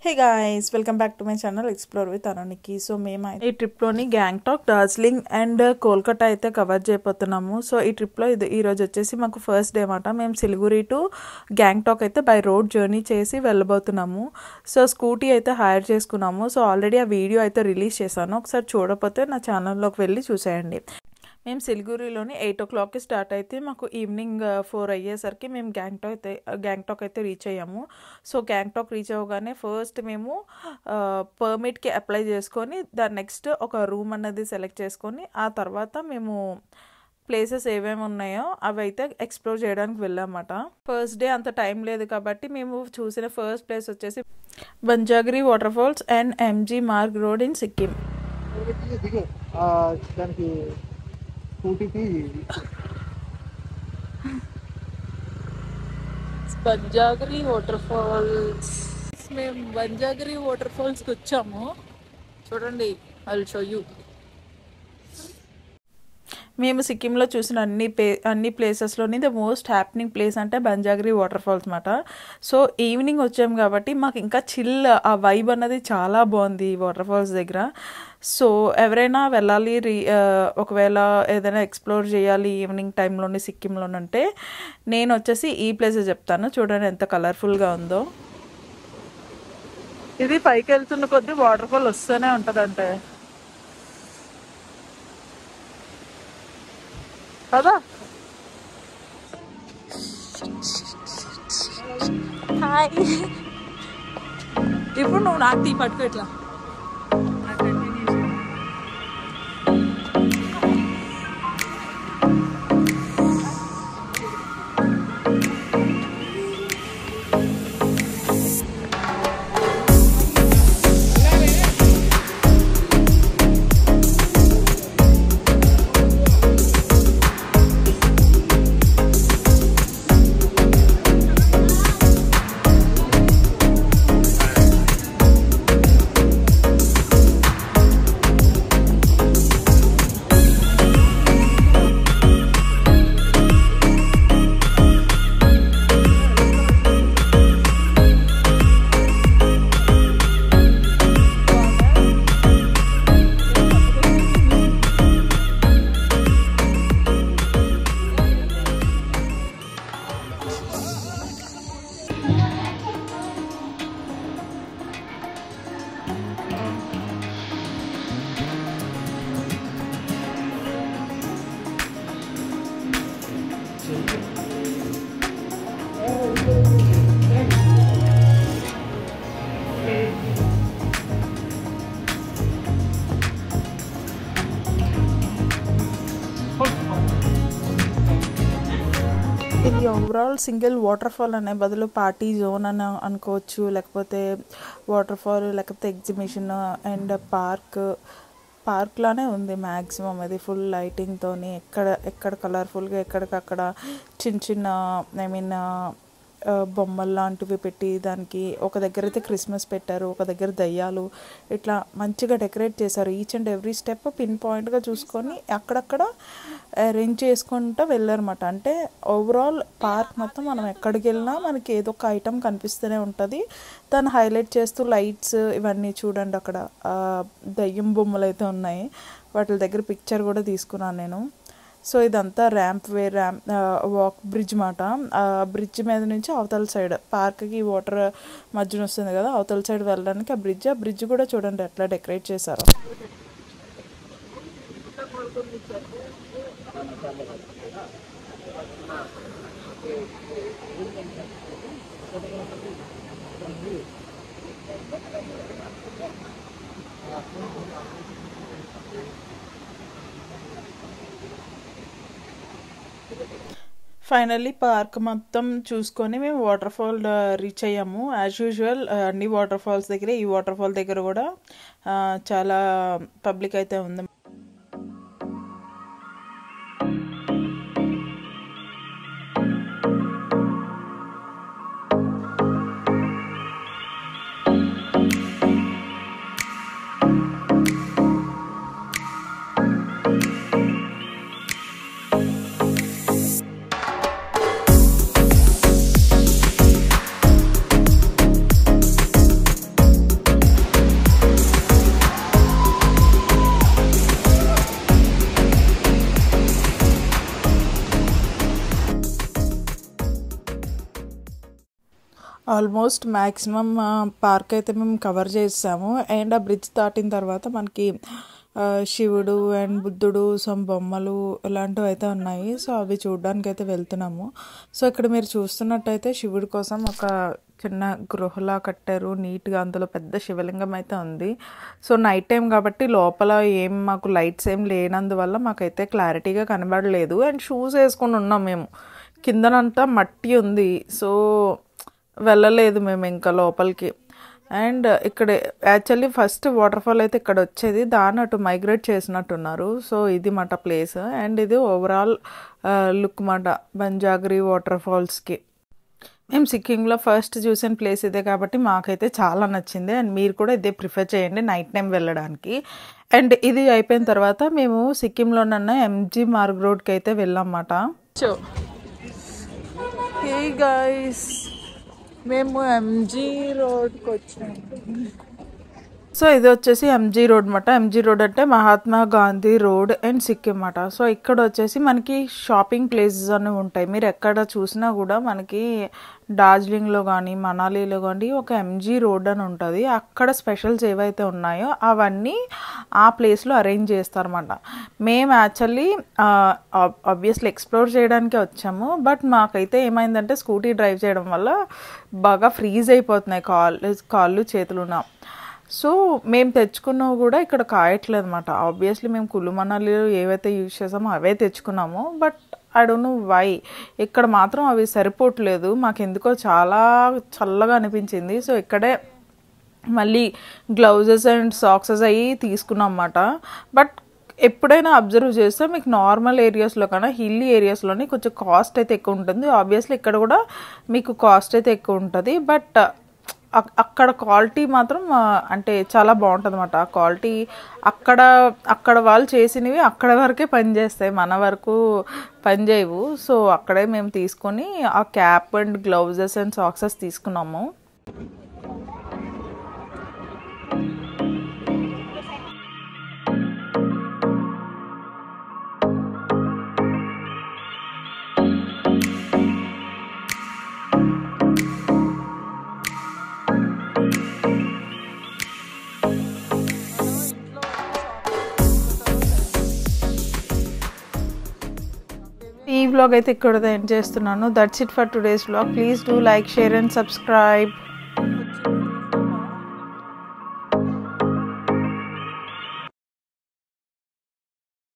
Hey guys, welcome back to my channel Explore with Anoniki. So మేము ఈ ట్రిప్లోని Gangtok, Darjeeling and Kolkata అయితే cover చేయబోతున్నాము. So ఈ ట్రిప్లో ఈ రోజు వచ్చేసి మాకు ఫస్ట్ డే అన్నమాట. మేము సిలిగురి టు గ్యాంగ్టాక్ అయితే బై రోడ్ జర్నీ చేసి వెళ్ళబోతున్నాము. సో స్కూటీ అయితే హైర్ చేసుకున్నాము. సో ఆల్రెడీ ఆ వీడియో అయితే రిలీజ్ చేశాను. ఒకసారి చూడకపోతే నా ఛానల్లోకి వెళ్ళి చూసేయండి. మేము సిలిగురిలోని 8 o'clockకి స్టార్ట్ అయితే మాకు ఈవినింగ్ 4 అయ్యేసరికి మేము గ్యాంగ్టాక్ అయితే రీచ్ అయ్యాము. సో గ్యాంగ్టాక్ రీచ్ అవ్వగానే ఫస్ట్ మేము పర్మిట్కి అప్లై చేసుకొని దాని నెక్స్ట్ ఒక రూమ్ అన్నది సెలెక్ట్ చేసుకొని ఆ తర్వాత మేము ప్లేసెస్ ఏమేమి ఉన్నాయో అవి అయితే ఎక్స్ప్లోర్ చేయడానికి వెళ్ళామన్నమాట. ఫస్ట్ డే అంత టైం లేదు కాబట్టి మేము చూసిన ఫస్ట్ ప్లేస్ వచ్చేసి Banjhakri waterfalls and MG Marg road in Sikkim. Banjhakri waterfalls, మేము బంజాగిరి వాటర్ ఫాల్స్కి వచ్చాము. చూడండి, ఐ విల్ షో యూ. మేము సిక్కింలో చూసిన అన్ని ప్లేసెస్లోని ద మోస్ట్ హ్యాపెనింగ్ ప్లేస్ అంటే బంజాగిరి వాటర్ ఫాల్స్ అన్నమాట. సో ఈవినింగ్ వచ్చాము కాబట్టి మాకు ఇంకా చిల్, ఆ వైబ్ అన్నది చాలా బాగుంది ఈ వాటర్ ఫాల్స్ దగ్గర. సో ఎవరైనా వెళ్ళాలి, ఒకవేళ ఏదైనా ఎక్స్ప్లోర్ చేయాలి ఈవినింగ్ టైంలోని సిక్కింలోనంటే నేను వచ్చేసి ఈ ప్లేసెస్ చెప్తాను. చూడండి ఎంత కలర్ఫుల్గా ఉందో. ఇది పైకి వెళ్తున్న కొద్దీ వాటర్ ఫాల్ వస్తూనే ఉంటుందంటే కదా. హాయ్, ఇప్పుడు నువ్వు నాకు టీ పట్టుకో ఇట్లా. ఇది ఓవరాల్ సింగిల్ వాటర్ ఫాల్ అనే బదులు పార్టీ జోన్ అని అనుకోవచ్చు, లేకపోతే వాటర్ ఫాల్, లేకపోతే ఎగ్జిబిషన్ అండ్ పార్క్ లానే ఉంది మ్యాక్సిమం. అది ఫుల్ లైటింగ్తోని ఎక్కడ కలర్ఫుల్గా ఎక్కడికక్కడ చిన్న ఐ మీన్ బొమ్మలు లాంటివి పెట్టి దానికి ఒక దగ్గర అయితే క్రిస్మస్ పెట్టారు, ఒక దగ్గర దయ్యాలు, ఇట్లా మంచిగా డెకరేట్ చేశారు. Each and every step pin పాయింట్గా చూసుకొని అక్కడక్కడ అరేంజ్ చేసుకుంటూ వెళ్ళారన్నమాట. అంటే ఓవరాల్ పార్క్ మొత్తం మనం ఎక్కడికి వెళ్ళినా మనకి ఏదో ఒక ఐటమ్ కనిపిస్తూనే ఉంటుంది. దాన్ని హైలైట్ చేస్తూ లైట్స్ ఇవన్నీ చూడండి. అక్కడ దయ్యం బొమ్మలు అయితే ఉన్నాయి, వాటి దగ్గర పిక్చర్ కూడా తీసుకున్నాను నేను. సో ఇదంతా వాక్ బ్రిడ్జ్ మాట. ఆ బ్రిడ్జ్ మీద నుంచి అవతల సైడ్ పార్క్కి వాటర్ మధ్యన వస్తుంది కదా, అవతల సైడ్ వెళ్ళడానికి ఆ బ్రిడ్జ్ కూడా చూడండి ఎట్లా డెకరేట్ చేశారు. ఫైనల్లీ పార్క్ మొత్తం చూసుకొని మేము వాటర్ ఫాల్ రీచ్ అయ్యాము. యాజ్ యూజువల్ అన్ని వాటర్ ఫాల్స్ దగ్గర ఈ వాటర్ ఫాల్ దగ్గర కూడా చాలా పబ్లిక్ అయితే ఉంది. ఆల్మోస్ట్ మ్యాక్సిమం పార్క్ అయితే మేము కవర్ చేసాము. అండ్ ఆ బ్రిడ్జ్ దాటిన తర్వాత మనకి శివుడు అండ్ బుద్ధుడు సమ్ బొమ్మలు ఇలాంటివి అయితే ఉన్నాయి. సో అవి చూడడానికి అయితే వెళ్తున్నాము. సో ఇక్కడ మీరు చూస్తున్నట్టయితే శివుడి కోసం ఒక చిన్న గృహలా కట్టారు నీట్గా. అందులో పెద్ద శివలింగం అయితే ఉంది. సో నైట్ టైం కాబట్టి లోపల ఏం మాకు లైట్స్ ఏం లేనందువల్ల మాకైతే క్లారిటీగా కనబడలేదు. అండ్ షూస్ వేసుకొని ఉన్నాం మేము. కిందనంతా మట్టి ఉంది. సో వెళ్ళలేదు మేము ఇంకా లోపలికి. అండ్ ఇక్కడ యాక్చువల్లీ ఫస్ట్ వాటర్ ఫాల్ అయితే ఇక్కడ వచ్చేది, దాన్ని అటు మైగ్రేట్ చేసినట్టున్నారు. సో ఇది మాట ప్లేస్. అండ్ ఇది ఓవరాల్ లుక్ మాట బంజాగిరి వాటర్ ఫాల్స్కి. మేము సిక్కింలో ఫస్ట్ చూసిన ప్లేస్ ఇదే కాబట్టి మాకైతే చాలా నచ్చింది. అండ్ మీరు కూడా ఇదే ప్రిఫర్ చేయండి నైట్ టైం వెళ్ళడానికి. అండ్ ఇది అయిపోయిన తర్వాత మేము సిక్కింలోనన్న ఎంజీ మార్గ్ రోడ్కి అయితే వెళ్ళామన్నమాట. సో హే గైస్, మేము ఎంజీ రోడ్కి వచ్చాము. సో ఇది వచ్చేసి ఎంజీ రోడ్ అన్నమాట. ఎంజీ రోడ్ అంటే మహాత్మా గాంధీ రోడ్ అండ్ సిక్కిం అన్నమాట. సో ఇక్కడ వచ్చేసి మనకి షాపింగ్ ప్లేసెస్ అనేవి ఉంటాయి. మీరు ఎక్కడ చూసినా కూడా మనకి డార్జిలింగ్లో కానీ మనాలిలో కానీ ఒక ఎంజీ రోడ్ అని ఉంటుంది. అక్కడ స్పెషల్స్ ఏవైతే ఉన్నాయో అవన్నీ ఆ ప్లేస్లో అరేంజ్ చేస్తారన్నమాట. మేము యాక్చువల్లీ ఆబ్వియస్లీ ఎక్స్ప్లోర్ చేయడానికే వచ్చాము. బట్ మాకైతే ఏమైందంటే స్కూటీ డ్రైవ్ చేయడం వల్ల బాగా ఫ్రీజ్ అయిపోతున్నాయి కాళ్ళు చేతులున. సో మేము తెచ్చుకున్నవి కూడా ఇక్కడ కాయట్లేదు అనమాట. ఆబ్వియస్లీ మేము కులు మనాలిలో ఏవైతే యూజ్ చేసామో అవే తెచ్చుకున్నాము. But I don't know why ఇక్కడ మాత్రం అవి సరిపోవట్లేదు. మాకు ఎందుకో చాలా చల్లగా అనిపించింది. సో ఇక్కడే మళ్ళీ గ్లౌజెస్ అండ్ సాక్సెస్ అవి తీసుకున్నాం అన్నమాట. బట్ ఎప్పుడైనా అబ్జర్వ్ చేస్తే మీకు నార్మల్ ఏరియాస్లో కన్నా హిల్లీ ఏరియాస్లోనే కొంచెం కాస్ట్ అయితే ఎక్కువ ఉంటుంది. ఆబ్వియస్లీ ఇక్కడ కూడా మీకు కాస్ట్ అయితే ఎక్కువ ఉంటుంది. బట్ అక్కడ క్వాలిటీ మాత్రం అంటే చాలా బాగుంటుంది అన్నమాట. ఆ క్వాలిటీ అక్కడ వాళ్ళు చేసినవి అక్కడ వరకే పనిచేస్తాయి, మన వరకు పనిచేయవు. సో అక్కడే మేము తీసుకొని ఆ cap and gloves and socks తీసుకున్నాము. ఈ వ్లాగ్ అయితే ఇక్కడ ఎండ్ చేస్తున్నాను. That's it for today's vlog. Please do like, share and subscribe.